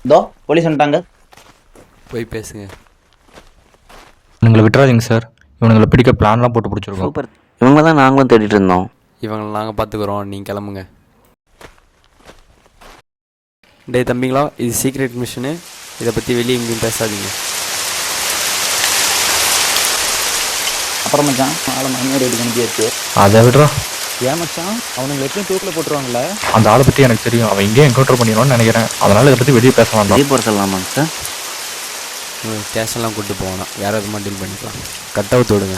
இதோ போலீஸ் வந்துட்டாங்க. போய் பேசுங்க. இவங்களை விட்டுறாதீங்க சார். இவனுங்களை பிடிக்க பிளான்லாம் போட்டு பிடிச்சிருக்கோம். சூப்பர். இவங்க தான் நாங்களும் தேடிட்டு இருந்தோம். இவங்களை நாங்கள் பார்த்துக்குறோம், நீங்கள் கிளம்புங்க. டே தம்பிங்களா, இது சீக்ரெட் மிஷனு. இதை பற்றி வெளியே எங்கேயும் பேசாதீங்க. அப்புறம் மச்சான் ஆளை மணி ரெடி பண்ணியாச்சு. அதை விடுறா. ஏன் மச்சான், அவனுங்களை எப்பயும் தூக்கில் போட்டுருவாங்களே? அந்த ஆளை பற்றி எனக்கு தெரியும். அவன் இங்கேயே என்கவுண்டர் பண்ணிடுவான்னு நினைக்கிறேன். அதனால் இதை பற்றி வெளியே பேசலாம் தான். போகிற சொல்லலாமாங்க சார்? ஸ்டேஷன்லாம் கூப்பிட்டு போகணும், வேறு எதுவும் டீல் பண்ணிக்கலாம். கட் அவுட் விடுங்க.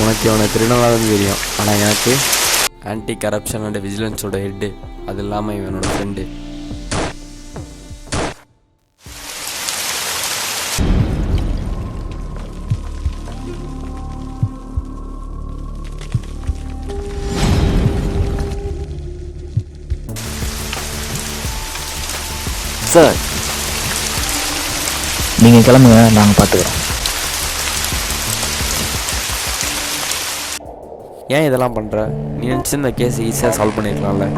உனக்கு அவனை திருநாளாக தெரியும், ஆனால் எனக்கு ஆன்டி கரப்ஷன் அண்ட் விஜிலன்ஸோட ஹெட்டு, அது இல்லாமல் இவனோட ஃப்ரெண்டு. சார் நீங்கள் கிளம்புங்க, நாங்கள் பார்த்துக்குறோம். ஏன் இதெல்லாம் பண்ணுற? நீ நினச்சி இந்த கேஸ் ஈஸியாக சால்வ் பண்ணியிருக்கலாம்ல.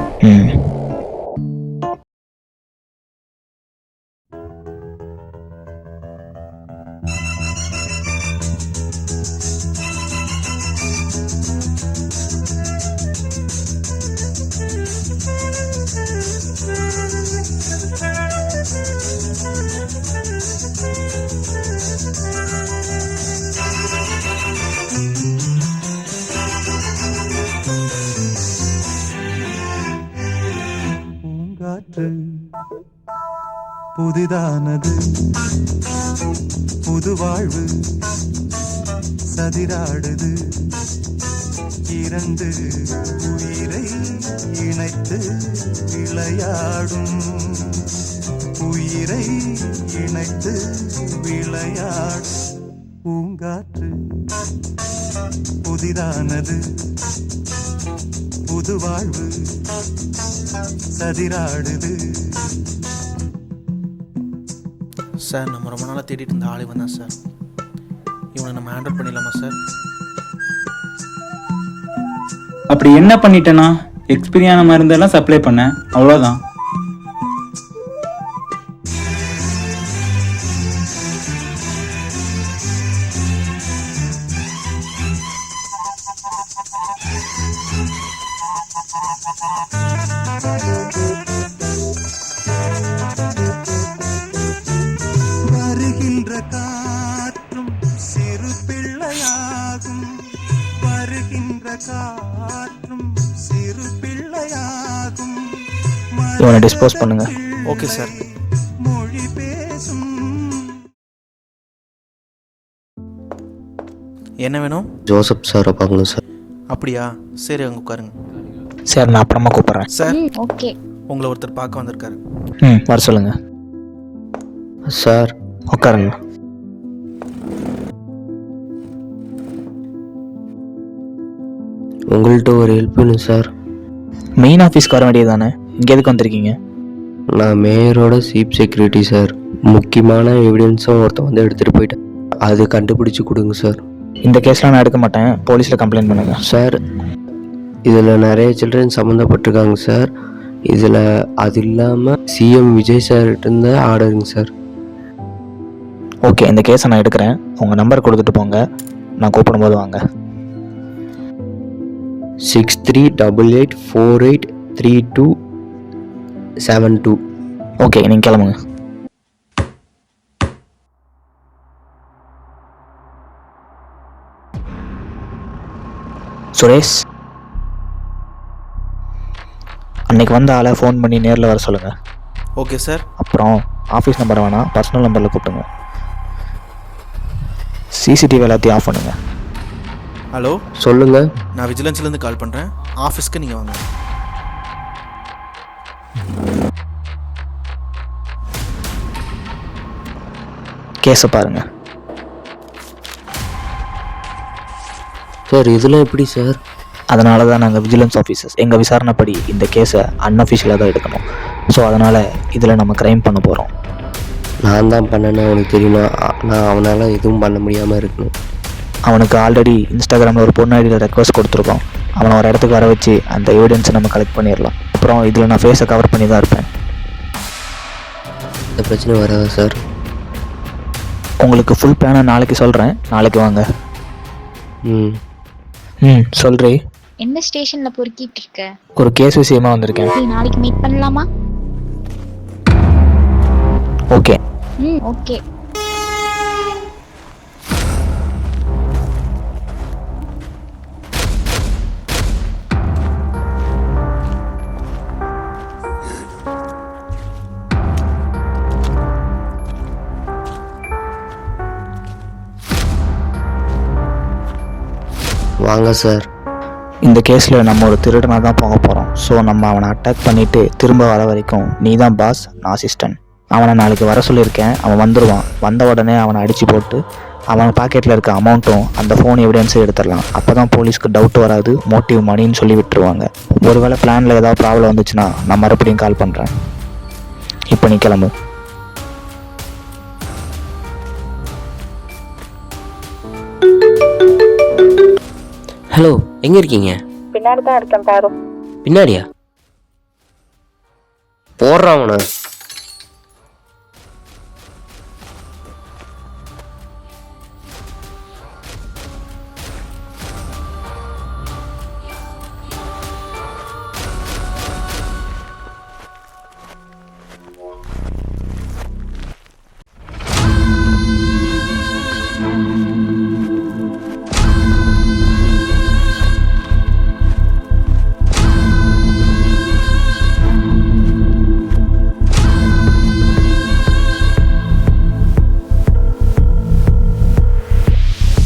புதிதானது புது வாழ்வு சதிராடுது இரண்டு உயிரை இணைத்து விளையாடும் உயிரை இணைத்து விளையாடும் பூங்காற்று புதிதானது புது வாழ்வு சதிராடுது. சார், நம்ம ரொம்ப நாளாக தேடிட்டு இருந்த ஆளே வந்தான் சார். இவனை நம்ம ஹேண்டில் பண்ணிடலாமா சார்? அப்படி என்ன பண்ணிட்டேன்னா, எக்ஸ்பீரியான மருந்தெல்லாம் சப்ளை பண்ணேன், அவ்வளோதான். வருகின்ற காற்றும் சிறு பிள்ளையாகும் வருகின்ற காற்றும் சிறு பிள்ளையாகும். இவனை டிஸ்போஸ் பண்ணுங்க. Okay sir. மொழி பேசும். என்ன வேணும்? ஜோசப் சாரை பார்க்கணும் சார். அப்படியா? சரி, அங்கே உட்காருங்க. சார், நான் அப்புறமா கூப்பிட்றேன். Sir, okay. உங்களை ஒருத்தர் பார்க்க வந்திருக்காரு. வர சொல்லுங்க. சார் உட்காருங்க. உங்கள்கிட்ட ஒரு ஹெல்ப் வேணும் சார். மெயின் ஆஃபீஸ்க்கு வர வேண்டியது தானே, இங்கே எதுக்கு வந்திருக்கீங்க? நான் மேயரோட சீப் செக்யூரிட்டி சார். முக்கியமான எவிடன்ஸும் ஒருத்தன் வந்து எடுத்துகிட்டு போயிட்டேன். அது கண்டுபிடிச்சி கொடுங்க சார். இந்த கேஸ்லாம் நான் எடுக்க மாட்டேன், போலீஸில் கம்ப்ளைண்ட் பண்ணுங்க. சார், இதில் நிறைய சில்ட்ரன் சம்மந்தப்பட்டிருக்காங்க சார். இதில் அது இல்லாமல் சிஎம் விஜய் சார்கிட்ட இருந்த ஆர்டருங்க சார். ஓகே, இந்த கேஸை நான் எடுக்கிறேன். உங்கள் நம்பர் கொடுத்துட்டு போங்க, நான் கூப்பிடும்போது வாங்க. 6388483272. ஓகே, நீங்கள் கிளம்புங்க. சுரேஷ், அன்னைக்கு வந்த ஆளை ஃபோன் பண்ணி நேரில் வர சொல்லுங்கள். Okay sir. அப்புறம் ஆஃபீஸ் நம்பர் வேணாம், பர்சனல் நம்பரில் கூப்பிடுங்க. சிசிடிவி எல்லாத்தையும் ஆஃப் பண்ணுங்கள். ஹலோ, சொல்லுங்கள். நான் விஜிலன்ஸ்லேருந்து கால் பண்ணுறேன். ஆஃபீஸ்க்கு நீங்கள் வாங்க. கேஸை பாருங்கள். சார் இதெல்லாம் எப்படி சார்? அதனால தான் நாங்கள் விஜிலன்ஸ் ஆஃபீஸர்ஸ் எங்கள் விசாரணைப்படி இந்த கேஸை அன்அஃபிஷியலாக தான் எடுக்கணும். ஸோ அதனால் இதில் நம்ம க்ரைம் பண்ண போகிறோம். நான் தான் பண்ணேன்னு அவனுக்கு தெரியுமா? நான் அவனால் எதுவும் பண்ண முடியாமல் இருக்கணும். அவனுக்கு ஆல்ரெடி இன்ஸ்டாகிராமில் ஒரு பொண்ணு ஐடியில் ரெக்வஸ்ட் கொடுத்துருக்கோம். அவனை ஒரு இடத்துக்கு வர வச்சு அந்த எவிடன்ஸை நம்ம கலெக்ட் பண்ணிடலாம். அப்புறம் இதில் நான் ஃபேஸை கவர் பண்ணி தான் இருப்பேன். இந்த பிரச்சனை வராதா சார்? உங்களுக்கு ஃபுல் பிளானை நாளைக்கு சொல்கிறேன். நாளைக்கு வாங்க. சொல்கிறே. எந்த ஸ்டேஷன்ல பொறுக்கிட்டு இருக்க? ஒரு கேஸ் விஷயமா வந்திருக்கேன். நீ நாளைக்கு மீட் பண்ணலாமா? ஓகே. ஓகே. வாங்க சார். இந்த கேஸில் நம்ம ஒரு திருடனாக தான் போக போகிறோம். ஸோ நம்ம அவனை அட்டாக் பண்ணிவிட்டு திரும்ப வர வரைக்கும் நீ தான் பாஸ், நான் அசிஸ்டன்ட். அவனை நாளைக்கு வர சொல்லியிருக்கேன். அவன் வந்துடுவான். வந்த உடனே அவனை அடித்து போட்டு அவன் பாக்கெட்டில் இருக்க அமௌண்ட்டும் அந்த ஃபோன் எவிடன்ஸும் எடுத்துடலாம். அப்போ தான் போலீஸ்க்கு டவுட் வராது. மோட்டிவ் மணின்னு சொல்லி விட்டுருவாங்க. ஒருவேளை பிளானில் ஏதாவது ப்ராப்ளம் வந்துச்சுன்னா நான் மறுபடியும் கால் பண்ணுறேன். இப்போ நீ கிளம்பு. ஹலோ, எங்கே இருக்கீங்க? பின்னாடி தான் இருக்கேன் பாரு. பின்னாடியா? போடுறான் அவனை.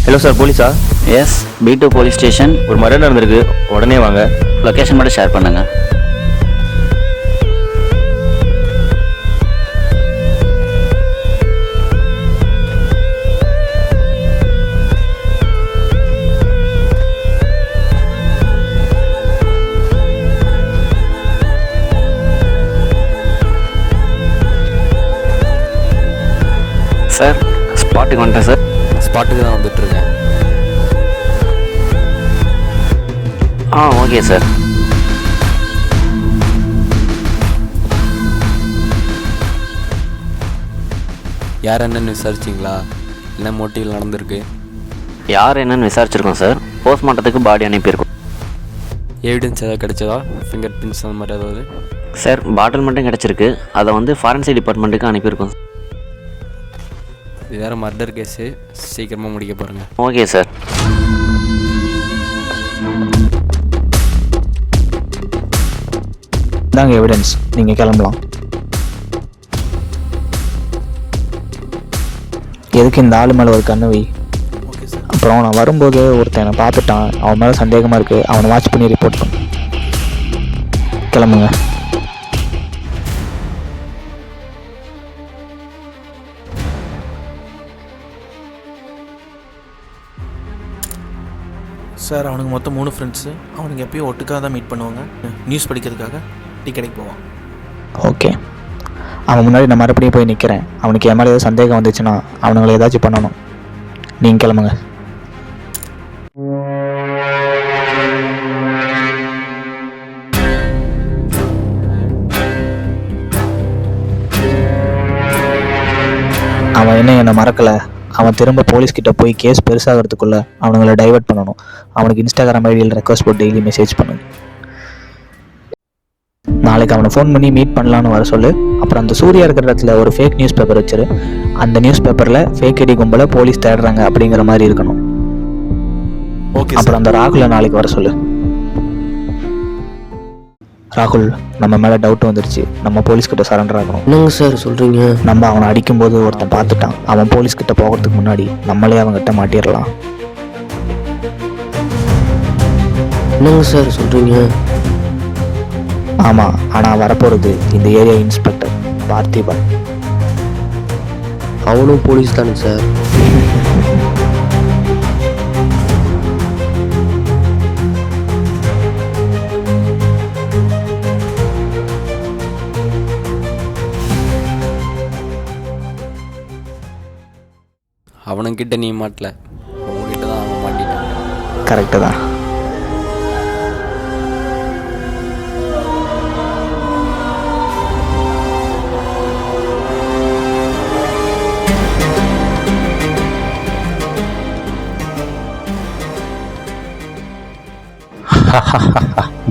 ஹலோ சார், போலீஸா? Yes, B2 police station. ஒரு மர்டர் நடந்திருக்கு, உடனே வாங்க. லொக்கேஷன் மட்டும் ஷேர் பண்ணுங்க. சார், ஸ்பாட்டுக்கு வந்துட்டேன் சார். ஸ்பாட்டுக்கு தான் வந்துட்டுருக்கேன். Okay sir. யார் என்னன்னு விசாரிச்சிங்களா? என்ன மோட்டிவ் நடந்திருக்கு? யார் என்னன்னு விசாரிச்சிருக்கோம் சார். போஸ்ட்மார்ட்டத்துக்கு பாடி அனுப்பியிருக்கோம் எவிடன்ஸ் ஏதாவது கிடைச்சதா? ஃபிங்கர் பிரிண்ட்ஸ் அந்த மாதிரி ஏதாவது? சார். பாட்டில் மட்டும் கிடச்சிருக்கு. அதை வந்து ஃபாரன்சிக் டிபார்ட்மெண்ட்டுக்கு அனுப்பியிருக்கோம். இது வேறு மர்டர் கேஸு, சீக்கிரமாக முடிக்க பாருங்கள். Okay sir. இதாங்க எவிடன்ஸ். நீங்கள் கிளம்பலாம். எதுக்கு இந்த ஆளு மேலே ஒரு கண்ணு வை. Okay sir. அப்புறம் நான் வரும்போது ஒருத்தனை பார்த்துட்டான். அவன் மேலே சந்தேகமாக இருக்குது. அவனை வாட்ச் பண்ணி ரிப்போர்ட் பண்ணு. கிளம்புங்க. சார், அவனுக்கு மொத்தம் 3 ஃப்ரெண்ட்ஸு. அவனுக்கு எப்பயும் ஒட்டுக்காக தான் மீட் பண்ணுவாங்க. நியூஸ் படிக்கிறதுக்காக டீ கடைக்கு போவான். ஓகே. அவன் முன்னாடி நான் மறுபடியும் போய் நிற்கிறேன். அவனுக்கு என் மேலே ஏதாவது சந்தேகம் வந்துச்சுன்னா அவனுங்களை ஏதாச்சும் பண்ணணும். நீங்கள் கிளம்புங்க. அவன் என்ன என்னை மறக்கலை. அவன் திரும்ப போலீஸ்கிட்ட போய் கேஸ் பெருசாகிறதுக்குள்ள அவனுங்களை டைவர்ட் பண்ணணும். அவனுக்கு இன்ஸ்டாகிராம் ஐடியில் ரெக்வஸ்ட் போட்டு டெய்லி மெசேஜ் பண்ணுங்க. நாளைக்கு அவனை ஃபோன் பண்ணி மீட் பண்ணலான்னு வர சொல்லு. அப்புறம் அந்த சூர்யா இருக்கிற இடத்துல ஒரு ஃபேக் நியூஸ் பேப்பர் வச்சிரு. அந்த நியூஸ் பேப்பரில் ஃபேக் ஐடி கும்பலை போலீஸ் தேடுறாங்க அப்படிங்கிற மாதிரி இருக்கணும். ஓகே. அப்புறம் அந்த ராகுலை நாளைக்கு வர சொல்லு. ராகுல், நம்ம மேலே டவுட் வந்துருச்சு. நம்ம போலீஸ்கிட்ட சரண்டர் ஆகணும். என்னங்க சார் சொல்கிறீங்க? நம்ம அவனை அடிக்கும்போது ஒருத்தன் பார்த்துட்டான். அவன் போலீஸ்கிட்ட போகிறதுக்கு முன்னாடி நம்மளே அவங்ககிட்ட மாட்டிடலாம். என்னங்க சார் சொல்கிறீங்க? ஆமாம், ஆனால் வரப்போகிறது இந்த ஏரியா இன்ஸ்பெக்டர் பார்த்திபன். அவனும் போலீஸ் தானே சார்? அவனுங்கிட்ட நீ மாட்டல, உங்ககிட்ட தான் அவன் மாட்டிட்டான். கரெக்டு தான்.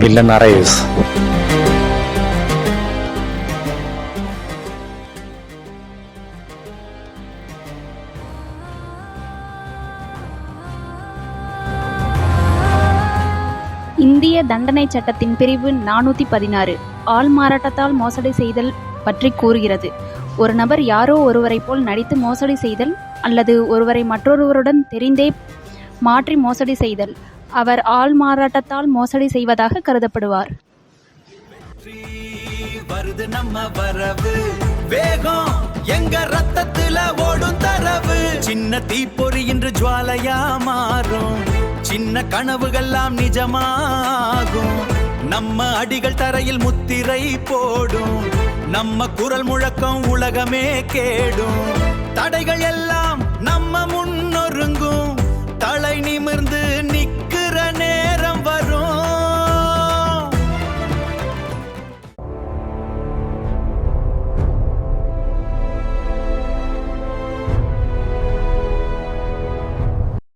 Villain arrives. இந்திய தண்டனை சட்டத்தின் பிரிவு 416 ஆள் மாறாட்டத்தால் மோசடி செய்தல் பற்றி கூறுகிறது. ஒரு நபர் யாரோ ஒருவரை போல் நடித்து மோசடி செய்தல் அல்லது ஒருவரை மற்றொருவருடன் தெரிந்தே மாற்றி மோசடி செய்தல். அவர் ஆள் மாறாட்டத்தால் மோசடி செய்வதாக கருதப்படுவார். வருது நம்ம வரவு, வேகம் எங்க ரத்தத்துல ஓடும் தரவு. சின்ன தீப்பொறி இன்று ஜுவாலையா மாறும், சின்ன கனவுகள்லாம் நிஜமாகும். நம்ம அடிகள் தரையில் முத்திரை போடும், நம்ம குரல் முழக்கம் உலகமே கேடும். தடைகள் எல்லாம் நம்ம முன்னொருங்கும், தலை நிமிர்ந்து